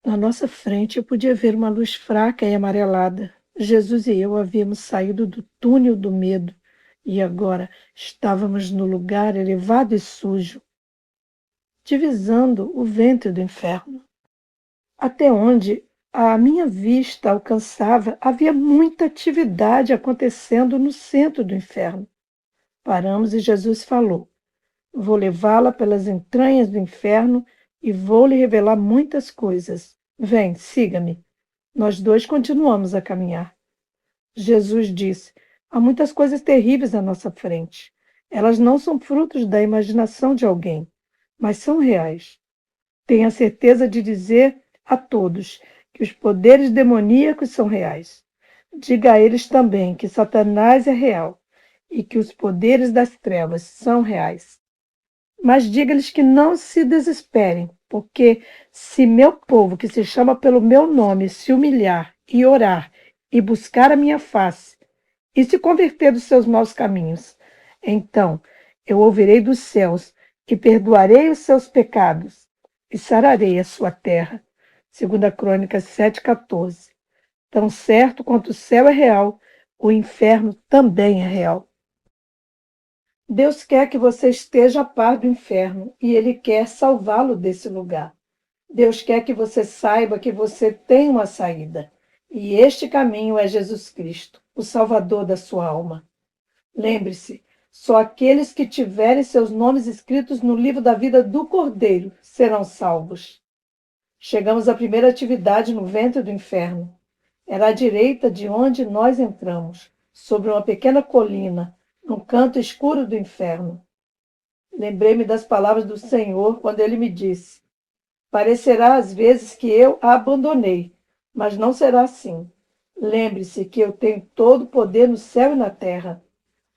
Na nossa frente eu podia ver uma luz fraca e amarelada. Jesus e eu havíamos saído do túnel do medo e agora estávamos no lugar elevado e sujo, divisando o ventre do inferno. Até onde a minha vista alcançava, havia muita atividade acontecendo no centro do inferno. Paramos e Jesus falou: Vou levá-la pelas entranhas do inferno e vou lhe revelar muitas coisas. Vem, siga-me. Nós dois continuamos a caminhar. Jesus disse: Há muitas coisas terríveis à nossa frente. Elas não são frutos da imaginação de alguém, mas são reais. Tenha certeza de dizer a todos que os poderes demoníacos são reais. Diga a eles também que Satanás é real e que os poderes das trevas são reais. Mas diga-lhes que não se desesperem, porque se meu povo, que se chama pelo meu nome, se humilhar e orar e buscar a minha face e se converter dos seus maus caminhos, então eu ouvirei dos céus e perdoarei os seus pecados e sararei a sua terra. 2 Crônicas 7,14. Tão certo quanto o céu é real, o inferno também é real. Deus quer que você esteja a par do inferno e Ele quer salvá-lo desse lugar. Deus quer que você saiba que você tem uma saída. E este caminho é Jesus Cristo, o Salvador da sua alma. Lembre-se, só aqueles que tiverem seus nomes escritos no livro da vida do Cordeiro serão salvos. Chegamos à primeira atividade no ventre do inferno. Era à direita de onde nós entramos, sobre uma pequena colina, num canto escuro do inferno. Lembrei-me das palavras do Senhor quando ele me disse: Parecerá às vezes que eu a abandonei, mas não será assim. Lembre-se que eu tenho todo o poder no céu e na terra.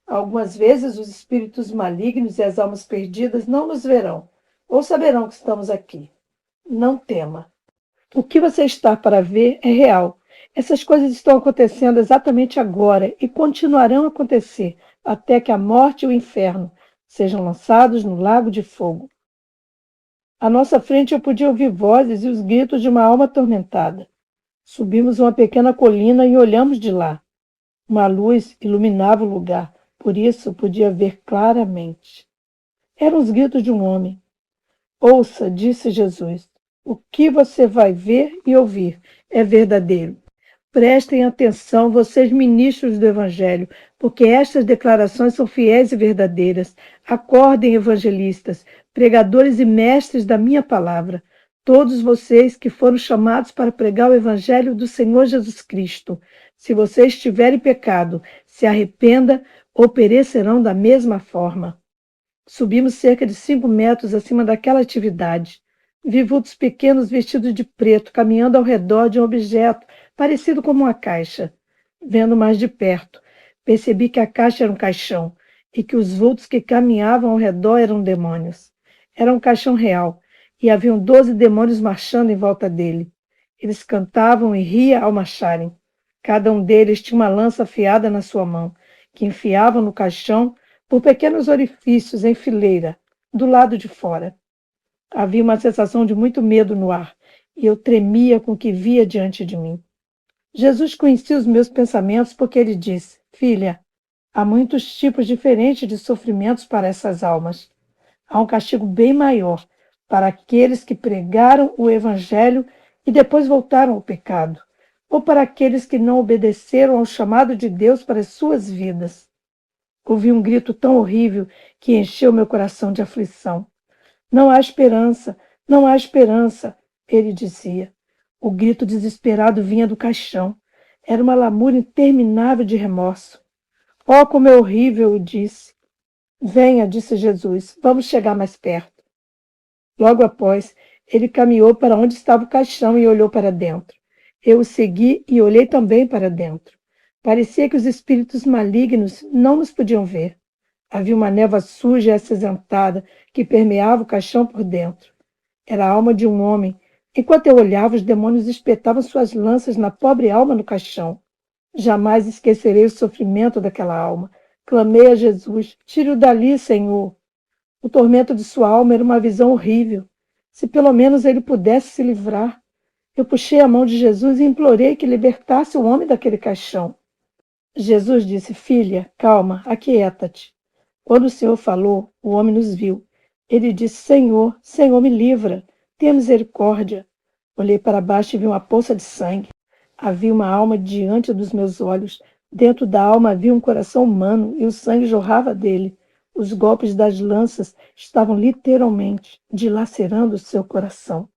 Algumas vezes os espíritos malignos e as almas perdidas não nos verão, ou saberão que estamos aqui. Não tema. O que você está para ver é real. Essas coisas estão acontecendo exatamente agora e continuarão a acontecer até que a morte e o inferno sejam lançados no lago de fogo. À nossa frente eu podia ouvir vozes e os gritos de uma alma atormentada. Subimos uma pequena colina e olhamos de lá. Uma luz iluminava o lugar, por isso podia ver claramente. Eram os gritos de um homem. Ouça, disse Jesus, o que você vai ver e ouvir é verdadeiro. Prestem atenção, vocês ministros do Evangelho, porque estas declarações são fiéis e verdadeiras. Acordem, evangelistas, pregadores e mestres da minha palavra, todos vocês que foram chamados para pregar o Evangelho do Senhor Jesus Cristo. Se vocês tiverem pecado, se arrependa ou perecerão da mesma forma. Subimos cerca de 5 metros acima daquela atividade. Vi vultos pequenos vestidos de preto caminhando ao redor de um objeto parecido como uma caixa. Vendo mais de perto, percebi que a caixa era um caixão e que os vultos que caminhavam ao redor eram demônios. Era um caixão real e haviam 12 demônios marchando em volta dele. Eles cantavam e riam ao marcharem. Cada um deles tinha uma lança afiada na sua mão, que enfiavam no caixão por pequenos orifícios em fileira, do lado de fora. Havia uma sensação de muito medo no ar, e eu tremia com o que via diante de mim. Jesus conhecia os meus pensamentos porque ele disse: Filha, há muitos tipos diferentes de sofrimentos para essas almas. Há um castigo bem maior para aqueles que pregaram o Evangelho e depois voltaram ao pecado, ou para aqueles que não obedeceram ao chamado de Deus para as suas vidas. Ouvi um grito tão horrível que encheu meu coração de aflição. Não há esperança, não há esperança, ele dizia. O grito desesperado vinha do caixão. Era uma lamúria interminável de remorso. Oh, como é horrível, eu disse. Venha, disse Jesus, vamos chegar mais perto. Logo após, ele caminhou para onde estava o caixão e olhou para dentro. Eu o segui e olhei também para dentro. Parecia que os espíritos malignos não nos podiam ver. Havia uma névoa suja e acinzentada que permeava o caixão por dentro. Era a alma de um homem. Enquanto eu olhava, os demônios espetavam suas lanças na pobre alma no caixão. Jamais esquecerei o sofrimento daquela alma. Clamei a Jesus: tire-o dali, Senhor. O tormento de sua alma era uma visão horrível. Se pelo menos ele pudesse se livrar. Eu puxei a mão de Jesus e implorei que libertasse o homem daquele caixão. Jesus disse: Filha, calma, aquieta-te. Quando o Senhor falou, o homem nos viu. Ele disse: Senhor, Senhor, me livra, tenha misericórdia. Olhei para baixo e vi uma poça de sangue. Havia uma alma diante dos meus olhos. Dentro da alma havia um coração humano e o sangue jorrava dele. Os golpes das lanças estavam literalmente dilacerando o seu coração.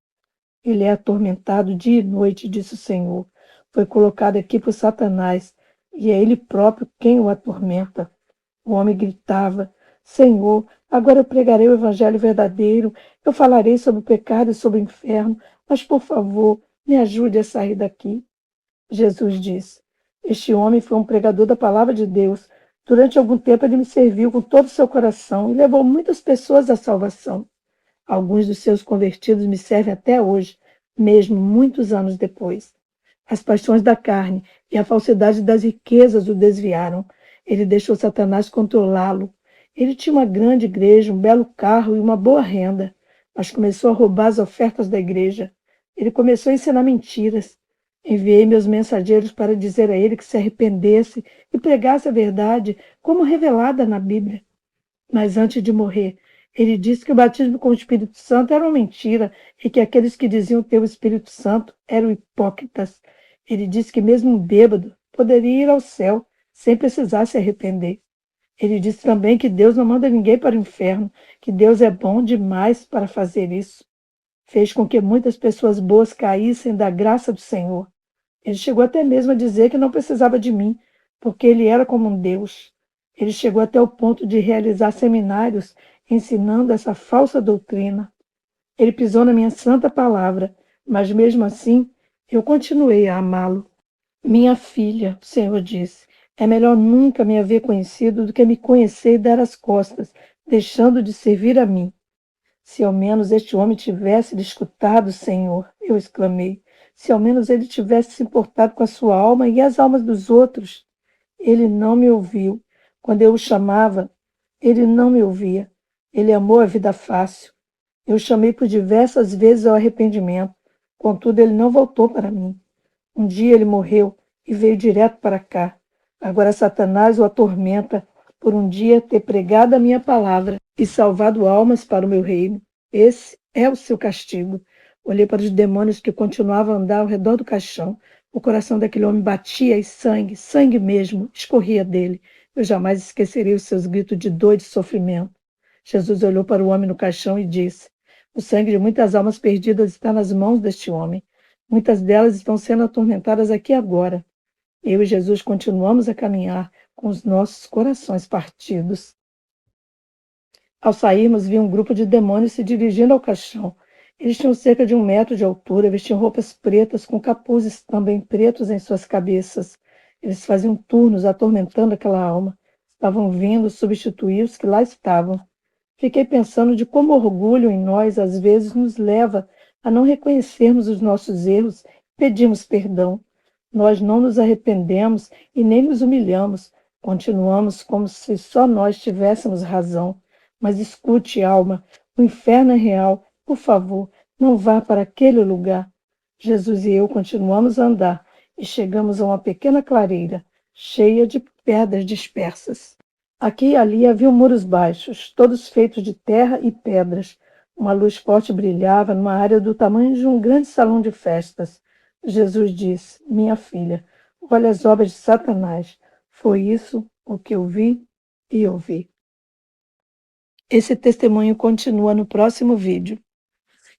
Ele é atormentado dia e noite, disse o Senhor. Foi colocado aqui por Satanás, e é ele próprio quem o atormenta. O homem gritava: Senhor, agora eu pregarei o evangelho verdadeiro, eu falarei sobre o pecado e sobre o inferno, mas, por favor, me ajude a sair daqui. Jesus disse: Este homem foi um pregador da palavra de Deus. Durante algum tempo ele me serviu com todo o seu coração e levou muitas pessoas à salvação. Alguns dos seus convertidos me servem até hoje, mesmo muitos anos depois. As paixões da carne e a falsidade das riquezas o desviaram. Ele deixou Satanás controlá-lo. Ele tinha uma grande igreja, um belo carro e uma boa renda, mas começou a roubar as ofertas da igreja. Ele começou a ensinar mentiras. Enviei meus mensageiros para dizer a ele que se arrependesse e pregasse a verdade como revelada na Bíblia. Mas antes de morrer, ele disse que o batismo com o Espírito Santo era uma mentira e que aqueles que diziam ter o Espírito Santo eram hipócritas. Ele disse que mesmo um bêbado poderia ir ao céu sem precisar se arrepender. Ele disse também que Deus não manda ninguém para o inferno, que Deus é bom demais para fazer isso. Fez com que muitas pessoas boas caíssem da graça do Senhor. Ele chegou até mesmo a dizer que não precisava de mim, porque ele era como um Deus. Ele chegou até o ponto de realizar seminários ensinando essa falsa doutrina. Ele pisou na minha santa palavra, mas mesmo assim eu continuei a amá-lo. Minha filha, o Senhor disse, é melhor nunca me haver conhecido do que me conhecer e dar as costas, deixando de servir a mim. Se ao menos este homem tivesse lhe escutado, Senhor, eu exclamei. Se ao menos ele tivesse se importado com a sua alma e as almas dos outros. Ele não me ouviu. Quando eu o chamava, ele não me ouvia. Ele amou a vida fácil. Eu o chamei por diversas vezes ao arrependimento. Contudo, ele não voltou para mim. Um dia ele morreu e veio direto para cá. Agora Satanás o atormenta por um dia ter pregado a minha palavra e salvado almas para o meu reino. Esse é o seu castigo. Olhei para os demônios que continuavam a andar ao redor do caixão. O coração daquele homem batia e sangue, sangue mesmo, escorria dele. Eu jamais esquecerei os seus gritos de dor e de sofrimento. Jesus olhou para o homem no caixão e disse: O sangue de muitas almas perdidas está nas mãos deste homem. Muitas delas estão sendo atormentadas aqui agora. Eu e Jesus continuamos a caminhar com os nossos corações partidos. Ao sairmos, vi um grupo de demônios se dirigindo ao caixão. Eles tinham cerca de 1 metro de altura, vestiam roupas pretas, com capuzes também pretos em suas cabeças. Eles faziam turnos, atormentando aquela alma. Estavam vindo substituir os que lá estavam. Fiquei pensando de como o orgulho em nós às vezes nos leva a não reconhecermos os nossos erros e pedimos perdão. Nós não nos arrependemos e nem nos humilhamos. Continuamos como se só nós tivéssemos razão. Mas escute, alma, o inferno é real. Por favor, não vá para aquele lugar. Jesus e eu continuamos a andar e chegamos a uma pequena clareira, cheia de pedras dispersas. Aqui e ali havia muros baixos, todos feitos de terra e pedras. Uma luz forte brilhava numa área do tamanho de um grande salão de festas. Jesus disse: Minha filha, olha as obras de Satanás. Foi isso o que eu vi e ouvi. Esse testemunho continua no próximo vídeo.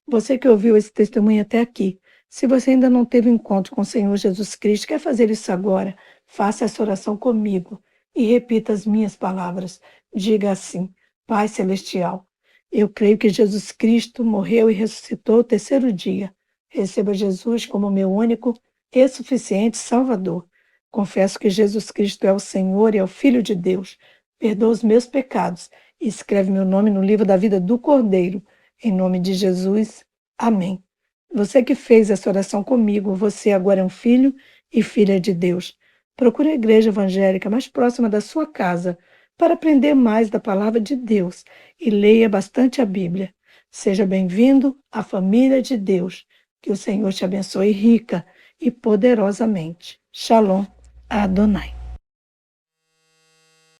Você que ouviu esse testemunho até aqui, se você ainda não teve encontro com o Senhor Jesus Cristo, quer fazer isso agora, faça essa oração comigo e repita as minhas palavras. Diga assim: Pai Celestial, eu creio que Jesus Cristo morreu e ressuscitou o terceiro dia. Receba Jesus como meu único e suficiente Salvador. Confesso que Jesus Cristo é o Senhor e é o Filho de Deus. Perdoa os meus pecados e escreve meu nome no livro da vida do Cordeiro. Em nome de Jesus, amém. Você que fez essa oração comigo, você agora é um filho e filha de Deus. Procure a igreja evangélica mais próxima da sua casa para aprender mais da palavra de Deus e leia bastante a Bíblia. Seja bem-vindo à família de Deus. Que o Senhor te abençoe rica e poderosamente. Shalom Adonai.